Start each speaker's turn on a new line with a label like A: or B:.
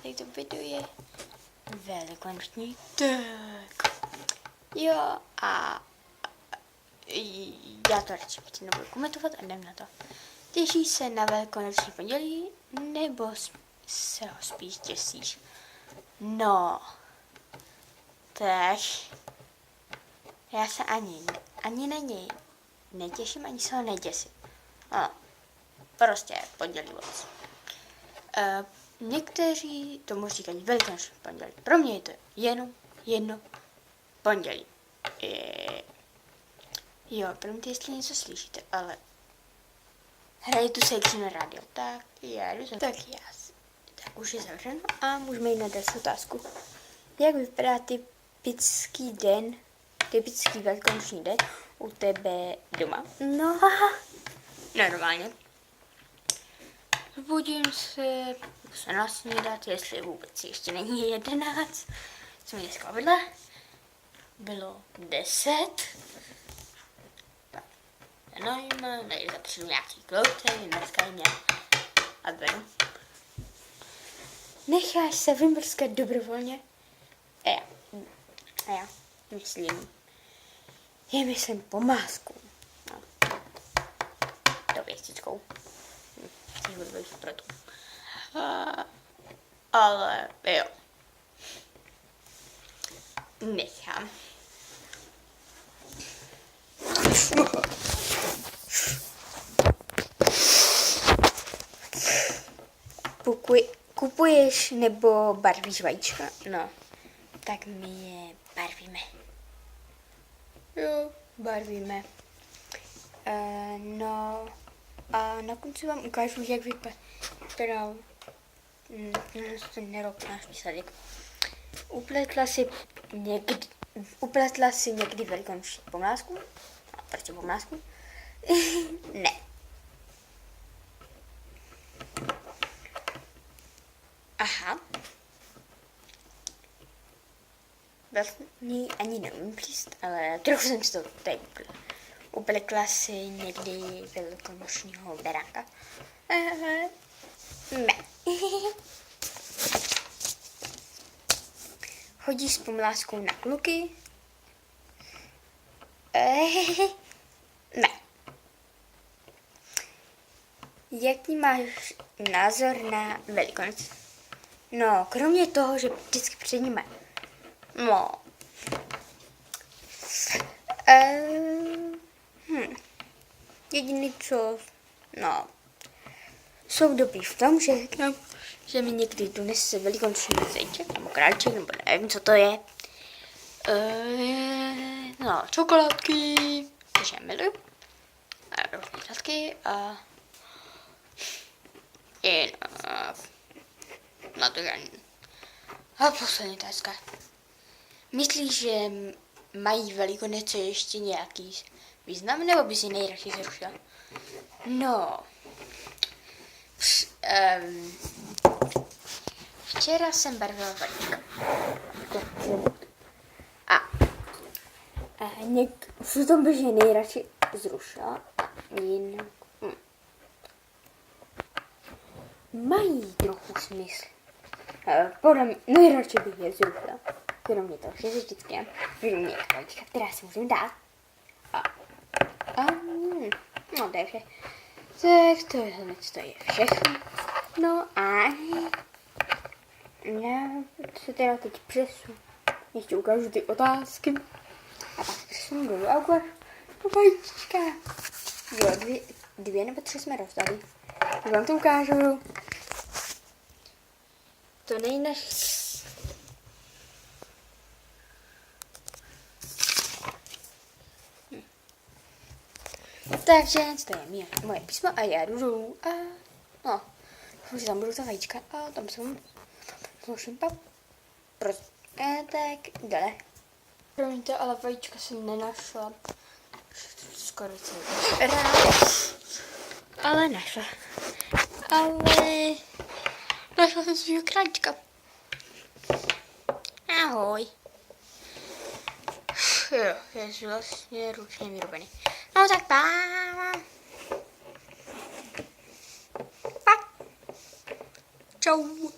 A: tady to video je velikonoční. Tak. Jo, a já to radši nebudu komentovat a jdem na to. Těšíš se na velikonoční pondělí, nebo se ho spíš těsíš? No, tak já se ani na něj netěším, ani se ho neděsím. No, prostě pondělí moc. Někteří tomu říkají velikonoční pondělí. Pro mě je to jenom jedno pondělí. Jo, promiňte, jestli něco slyšíte, ale hraje tu sekci na rádio. Tak už je zavřeno a můžeme jít na další otázku. Jak vypadá typický velikonoční den u tebe doma? No, normálně. Zbudím se, jdu se nasnídat, jestli vůbec ještě není 11. Co mi dneska vedle? Bylo 10. Tak, najíme, tady zapřiju nějaký kloutek, dneska je nějak advent. Necháš se vymrskat dobrovolně? A já myslím pomázku. No. To pěstičkou. Což budu být pro tu. Ale jo. Nechám. Kupuješ nebo barvíš vajíčka? No, tak my je barvíme. Jo, barvíme. No, a na konci vám ukážu, jak vypadal ten rok náš výsledek. Upletla si někdy velikonoční pomlásku? A proč pomlásku? Ne. Aha. Vlastně ani neumím plíst, ale trochu jsem si to tady upletla si někdy velikonočního beránka. Ne. Chodíš s pomláskou na kluky? Ne. Jaký máš názor na Velikonoc? No, kromě toho, že vždycky před nimi. No. Jediný co, no, jsou dobrý v tom, že řeknu, že mi někdy donese velikonoční zejček, nebo králček, nebo nevím, co to je. No, čokoládky, což je miluji, a různé sladky a no to je. A poslední otázka. Myslíš, že mají Velikonoce ještě nějaký význam, nebo by si nejradši zrušila? No, včera jsem barvila vajíčka. A v tom bych je nejradši zrušila. Jinak mají trochu smysl. Podle mě nejradši bych je zrušila. Kromě toho, že vždycky mám mě vajíčka, která si můžeme dát. No to je vše. Tak to je všechno. No a já se teda teď přesunu. Ještě ukážu ty otázky. A pak přesunu dolů a ukážu vajíčka. Jo, dvě nebo tři jsme rozdali. Já vám to ukážu. To nejnaš. Takže to je moje písmo a já jdu dolů a no, už tam budu ta vajíčka a tam jsem zložím tak dále. Promiňte, ale vajíčka jsem nenašla. Skoro celý rád. Ale našla. Našla jsem svýho králíčka. Ahoj. Jo, je vlastně ručně vyrobený. No tak pa. Čau.